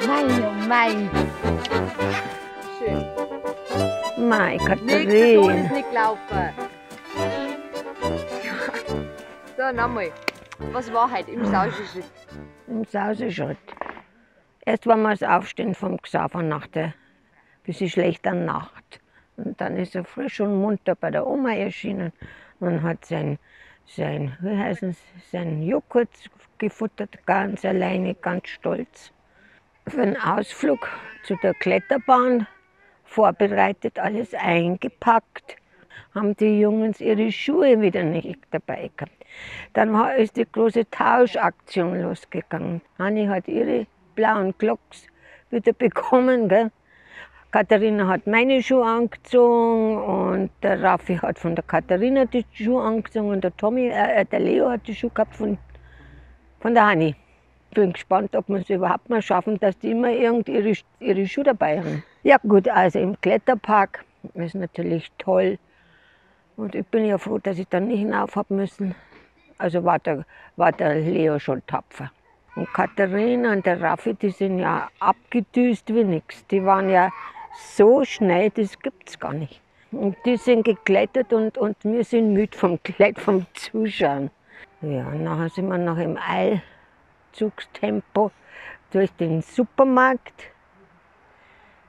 Mei, oh mei. Schön. Mei, Nächste Ton Katharina. ist nicht gelaufen. So, nochmal. Was war heute im Sauschritt? Im Sauseschritt. Erst war wir das Aufstehen vom Xaver nach der bisschen schlechten Nacht. Und dann ist er frisch und munter bei der Oma erschienen und hat sein Joghurt gefuttert, ganz alleine, ganz stolz. Für den Ausflug zu der Kletterbahn vorbereitet, alles eingepackt, haben die Jungs ihre Schuhe wieder nicht dabei gehabt. Dann ist die große Tauschaktion losgegangen. Anni hat ihre blauen Glocks wieder bekommen. Gell? Katharina hat meine Schuhe angezogen und der Raffi hat von der Katharina die Schuhe angezogen und der Leo hat die Schuhe gehabt von der Hanni. Ich bin gespannt, ob wir es überhaupt mal schaffen, dass die immer ihre Schuhe dabei haben. Ja gut, also im Kletterpark ist natürlich toll. Und ich bin ja froh, dass ich da nicht hinauf habe müssen. Also war der Leo schon tapfer. Und Katharina und der Raffi, die sind ja abgedüst wie nix. Die waren ja so schnell, das gibt's gar nicht. Und die sind geklettert und wir sind müde vom Zuschauen. Ja, und nachher sind wir noch im Eilzugstempo durch den Supermarkt.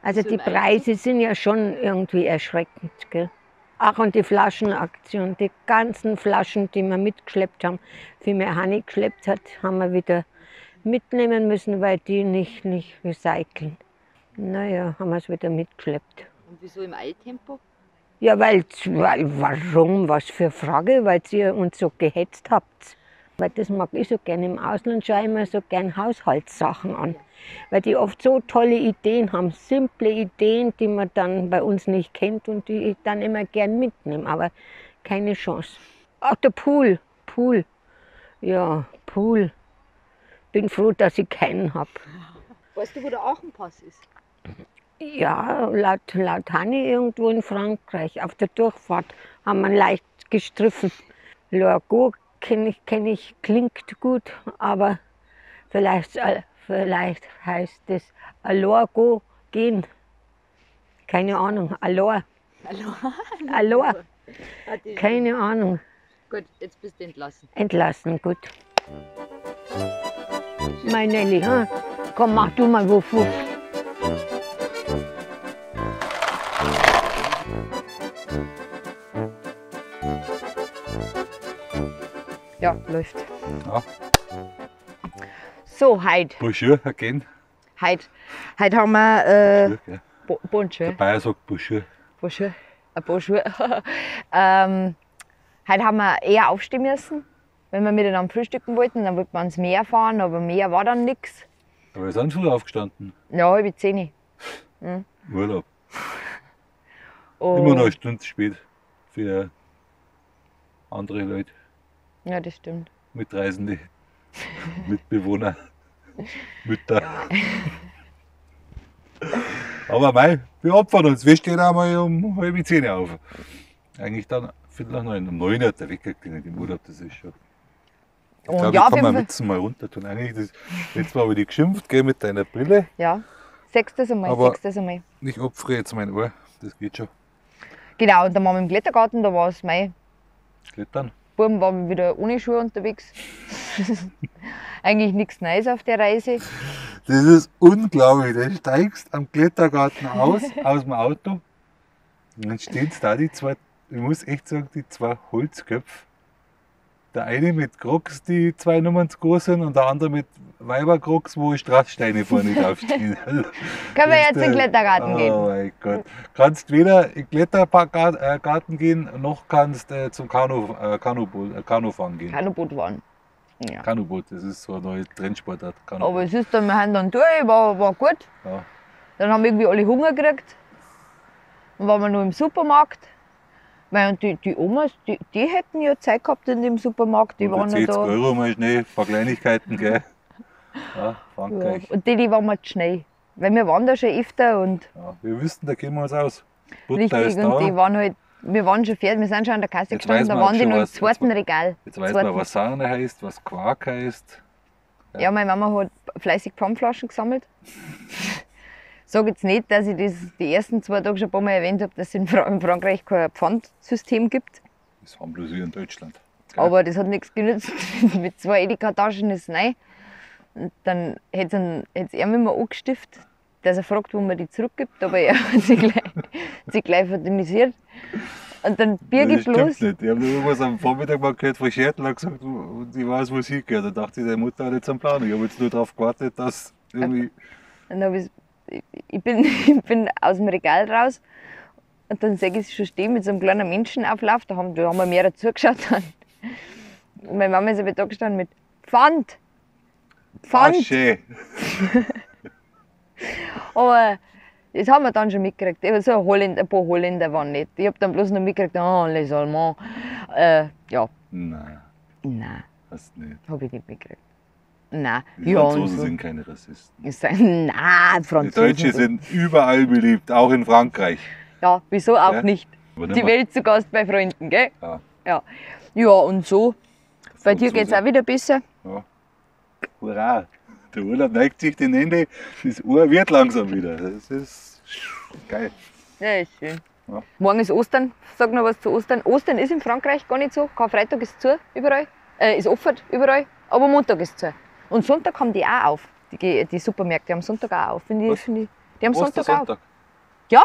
Also die Preise sind ja schon irgendwie erschreckend. Gell? Ach, und die Flaschenaktion, die ganzen Flaschen, die wir mitgeschleppt haben, wie mir Hanni geschleppt hat, haben wir wieder mitnehmen müssen, weil die nicht recyceln. Naja, haben wir es wieder mitgeschleppt. Und wieso im Eiltempo? Ja, warum? Was für eine Frage? Weil ihr uns so gehetzt habt. Weil das mag ich so gerne. Im Ausland schaue ich mir so gerne Haushaltssachen an. Weil die oft so tolle Ideen haben, simple Ideen, die man dann bei uns nicht kennt und die ich dann immer gern mitnehme. Aber keine Chance. Ach, der Pool. Ja, Pool. Bin froh, dass ich keinen habe. Weißt du, wo der Aachenpass ist? Ja, laut Hanni irgendwo in Frankreich. Auf der Durchfahrt haben wir leicht gestriffen. Lorgo kenn ich, klingt gut, aber vielleicht heißt es Alorgo gehen. Keine Ahnung, Alor. Alor. Keine Ahnung. Gut, jetzt bist du entlassen. Entlassen, gut. Mein Nelly, hm? Komm, mach du mal wofür. Ja, läuft. Ja. So, heute Bonjour again. haben wir Bonjour, gell? Bonjour. Der Bayer sagt Bonjour. Bonjour. Bonjour. Heute haben wir eher aufstehen müssen, wenn wir miteinander frühstücken wollten. Dann wollten wir ans Meer fahren, aber Meer war dann nichts. Aber wir sind früh aufgestanden. Ja, 9:30. Urlaub. Und Immer noch eine Stunde spät für andere Leute, ja, das stimmt. Mitreisende, Mitbewohner, Mütter. Aber mei, wir opfern uns. Wir stehen einmal um 9:30 auf. Eigentlich dann Viertel nach 9. Um 9 hat der Wecker geklingelt im Urlaub, das ist schon. Ich Und glaube, ja, ich kann auf mal jeden Fall- Witzen mal runter tun. Eigentlich jetzt mal wieder geschimpft, gell, mit deiner Brille. Ja, sechstes Mal. Aber- Einmal. Ich opfere jetzt mein Ohr, das geht schon. Genau, und dann waren wir im Klettergarten, da war es mein Klettern. Buben waren wieder ohne Schuhe unterwegs. Eigentlich nichts Neues auf der Reise. Das ist unglaublich. Du steigst am Klettergarten aus dem Auto und dann stehen da die zwei, ich muss echt sagen, die zwei Holzköpfe. Der eine mit Crocs, die 2 Nummern zu groß sind, und der andere mit Weibercrocs, wo Strasssteine vorne draufstehen. Können wir jetzt in den Klettergarten gehen? Oh mein Gott. Kannst weder in den Klettergarten gehen, noch kannst zum Kanufahren gehen. Kanuboot waren. Ja. Kanuboot, das ist so eine neue Trendsportart. Aber es ist dann, wir haben dann durch, war gut. Ja. Dann haben irgendwie alle Hunger gekriegt. Dann waren wir noch im Supermarkt. Weil die Omas, die hätten ja Zeit gehabt in dem Supermarkt. Die waren ja 60 da. Euro mal schnell, ein paar Kleinigkeiten, gell? Ja, Ja. Frankreich. Und die waren mir zu schnell. Weil wir waren da schon öfter und Ja, wir wüssten, da gehen wir uns aus. Butter richtig, ist und da. die waren halt, wir waren schon fertig, wir sind schon an der Kasse Jetzt gestanden, weiß da man waren die schon noch im was- zweiten jetzt- Regal. Jetzt weiß Zweiten. man, was Sahne heißt, was Quark heißt. Ja, meine Mama hat fleißig Pfandflaschen gesammelt. Sag jetzt nicht, dass ich das die ersten 2 Tage schon ein paar Mal erwähnt habe, dass es in Frankreich kein Pfandsystem gibt. Das haben bloß wir in Deutschland. Gell? Aber das hat nichts genützt. Mit 2 Edeka-Taschen ist es rein. Und dann hat es er mit mir angestiftet, dass er fragt, wo man die zurückgibt. Aber er hat sich gleich verdünnisiert. Und dann birge ich das bloß. stimmt nicht. Ich habe nur irgendwas am Vormittag mal gehört von Schertl und gesagt, ich weiß, wo es hingeht. Da dachte ich, deine Mutter hat jetzt einen Plan. Ich habe jetzt nur darauf gewartet, dass irgendwie. Dann hab ich bin aus dem Regal raus und dann sehe ich sie schon stehen mit so einem kleinen Menschenauflauf. Da haben wir mehrere zugeschaut. Und meine Mama ist aber da gestanden mit Pfand. Pfand. Asche. Aber das haben wir dann schon mitgekriegt. So ein paar Holländer waren nicht. Ich habe dann bloß noch mitgekriegt, les Allemands. Ja, Nein, nein, hast nicht. habe ich nicht mitgekriegt. Nein, Die ja, und Franzosen so. sind keine Rassisten. Ich sag, nein, Die Franzosen. Deutschen sind überall beliebt, auch in Frankreich. Ja, wieso auch Ja? nicht? Aber nicht Die mehr- Welt zu Gast bei Freunden, gell? Ja. Ja. Ja, und so. Bei dir Franzose. geht es auch wieder besser. Ja. Hurra! Der Urlaub neigt sich dem Ende, das Ohr wird langsam wieder. Das ist geil. Ja, ist schön. Ja. Morgen ist Ostern. Sag noch was zu Ostern. Ostern ist in Frankreich gar nicht so. Karfreitag ist zu, überall. Ist offen, überall. Aber Montag ist zu. Und Sonntag haben die auch auf. Die Supermärkte haben Sonntag auch auf. Die haben Sonntag auch. Ostersonntag. Ja,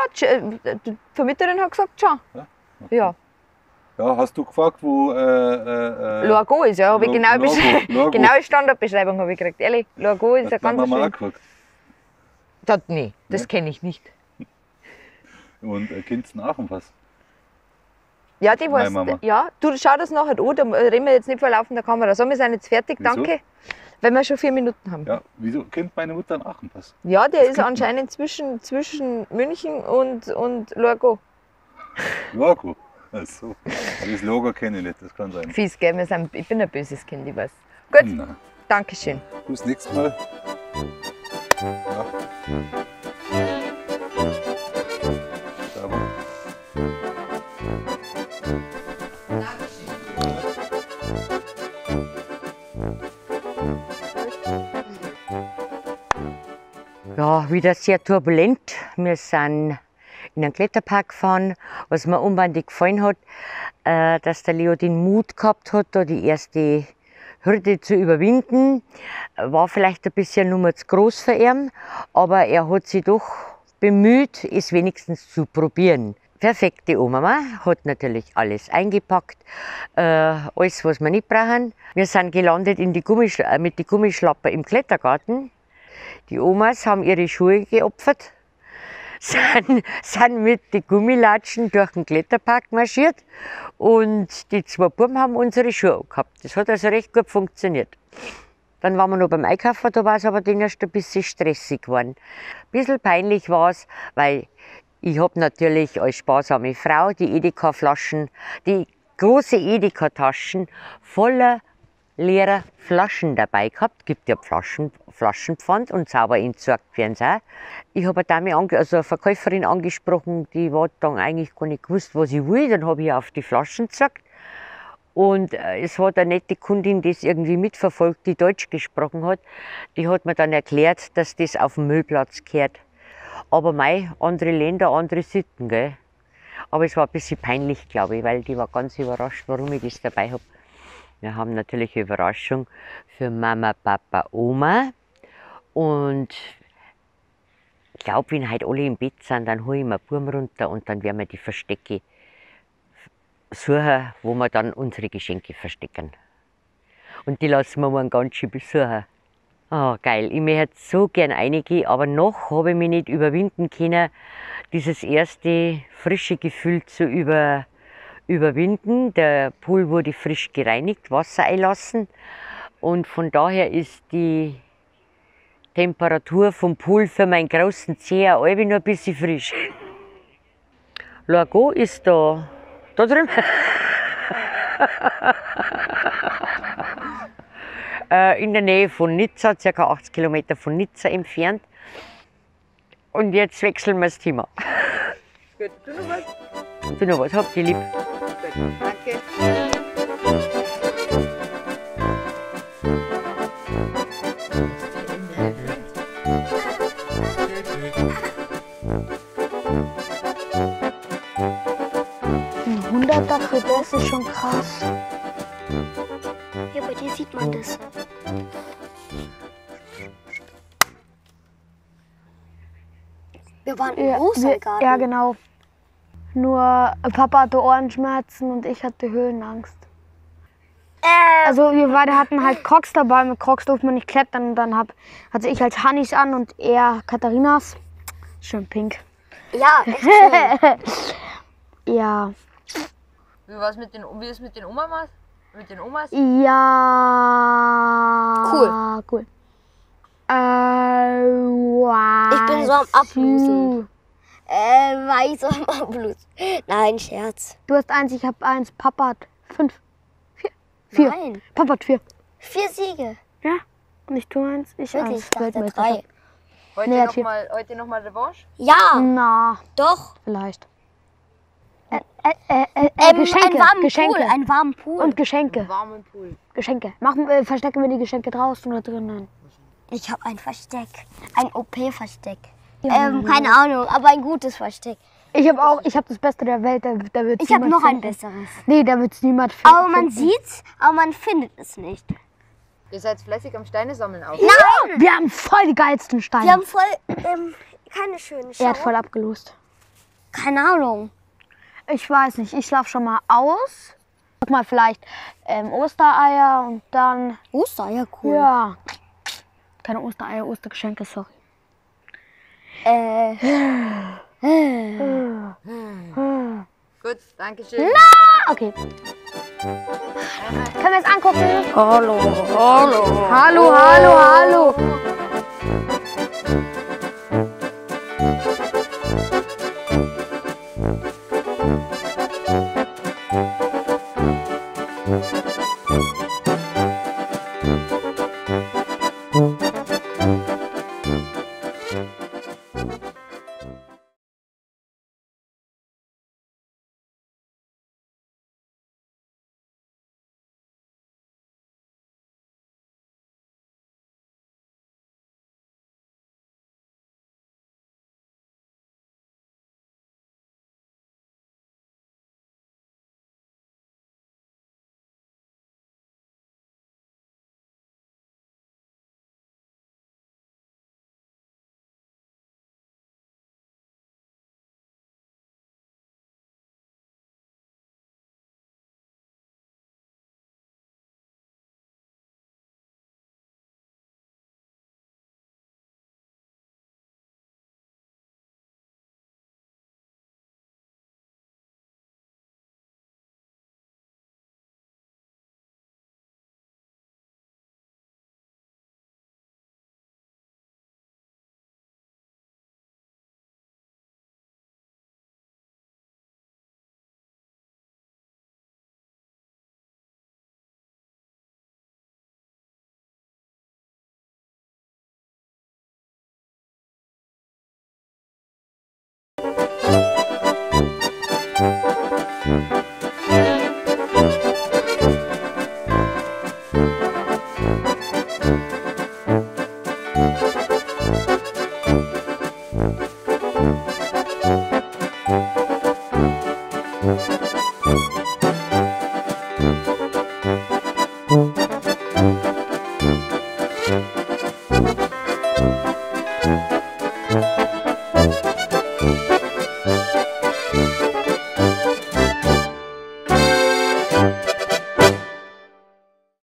die Vermieterin hat gesagt, schon. Ja? Ja. Ja, hast du gefragt, wo. Loago ist, ja. Habe ich Logo. genaue Standardbeschreibung habe ich gekriegt. Ehrlich, Loago ist ein ganz Haben wir mal schön. angefragt. Nee, das Nee? kenne ich nicht. Und kennst du nach was? Ja, die Meine weiß. Mama. Ja, du schau das nachher an, da reden wir jetzt nicht vor laufender Kamera. So, wir sind jetzt fertig, Wieso? danke. Weil wir schon 4 Minuten haben. Ja, wieso kennt meine Mutter einen Achenpass? Ja, der ist kennt man. anscheinend zwischen München und Lorgo. Logo. Also, das Logo kenne ich nicht, das kann sein. Fies, gell? Ich bin ein böses Kind, ich weiß. Gut, Na, Dankeschön. bis nächstes Mal. Ja. Servus. Ja, wieder sehr turbulent. Wir sind in einen Kletterpark gefahren. Was mir unbedingt gefallen hat, dass der Leo den Mut gehabt hat, da die erste Hürde zu überwinden. War vielleicht ein bisschen Nummer zu groß für ihn, aber er hat sich doch bemüht, es wenigstens zu probieren. Perfekte Oma hat natürlich alles eingepackt, alles, was wir nicht brauchen. Wir sind gelandet mit den Gummischlapper im Klettergarten. Die Omas haben ihre Schuhe geopfert, sind mit den Gummilatschen durch den Kletterpark marschiert und die 2 Buben haben unsere Schuhe gehabt. Das hat also recht gut funktioniert. Dann waren wir noch beim Einkaufen, da war es aber denen erst ein bisschen stressig geworden. Ein bisschen peinlich war es, weil ich habe natürlich als sparsame Frau die Edeka-Flaschen, die große Edeka-Taschen voller leerer Flaschen dabei gehabt. Gibt ja Flaschenpfand und sauber entsorgt werden sie auch. Ich habe eine Verkäuferin angesprochen, die hat dann eigentlich gar nicht gewusst, was ich will. Dann habe ich auf die Flaschen gesagt. Und es hat eine nette Kundin, die es irgendwie mitverfolgt, die Deutsch gesprochen hat. Die hat mir dann erklärt, dass das auf den Müllplatz gehört. Aber mei, andere Länder, andere Sitten, gell. Aber es war ein bisschen peinlich, glaube ich, weil die war ganz überrascht, warum ich das dabei habe. Wir haben natürlich eine Überraschung für Mama, Papa, Oma. Und ich glaube, wenn heute alle im Bett sind, dann hole ich mir Buben runter und dann werden wir die Verstecke suchen, wo wir dann unsere Geschenke verstecken. Und die lassen wir morgen ganz schön besuchen. Oh, geil. Ich möchte so gern reingehen, aber noch habe ich mich nicht überwinden können, dieses erste frische Gefühl zu überwinden. Der Pool wurde frisch gereinigt, Wasser einlassen und von daher ist die Temperatur vom Pool für meinen großen Zeh auch noch ein bisschen frisch. Lorgo ist da drüben. In der Nähe von Nizza, ca. 80 Kilometer von Nizza entfernt. Und jetzt wechseln wir das Thema. Gut, du noch was? Du noch was, habt ihr lieb? Gut, danke. Ein 100er für das ist schon krass. Ja, bei dir sieht man das. Wir waren im Rosengarten. Ja, genau. Nur Papa hatte Ohrenschmerzen und ich hatte Höhenangst. Also wir beide hatten halt Crocs dabei. Mit Crocs durfte man nicht klettern. Und dann hatte ich halt Hannis an und er Katharinas. Schön pink. Ja, echt schön. Ja. Wie war es mit den Omas? Mit den Omas? Ja. Cool. Ich bin so am Abblusen. War ich so am Abblusen? Nein, Scherz. Du hast 1, ich habe 1. Papa hat 5. 4. Nein. Papa hat 4. 4 Siege. Ja. Und ich tue 1. Ich Wirklich, 1. ich dachte 3. Heute noch mal Revanche? Ja, Na, doch. vielleicht. Einen warmen Geschenke. Pool. Einen warmen Pool. Und Geschenke. Warmen Pool. Geschenke. Verstecken wir die Geschenke draußen oder drinnen? Ich habe ein Versteck. Ein OP-Versteck. Ja. Keine Ahnung, aber ein gutes Versteck. Ich habe das Beste der Welt. Da wird's Ich habe niemand noch ein finden. besseres. Nee, da wird es niemand finden. Aber man sieht's, aber man findet es nicht. Ihr seid fleißig am Steine sammeln auch. Nein! Wir haben voll die geilsten Steine. Wir haben voll keine schönen Er hat Schau. voll abgelost. Keine Ahnung. Ich weiß nicht. Ich schlafe schon mal aus. Guck mal, vielleicht Ostereier und dann... Oster, ja cool. Ja. Keine Ostereier, Ostergeschenke, sorry. Gut, danke schön. Okay. Können wir es angucken? Hallo. Hallo, hallo, hallo. Ja.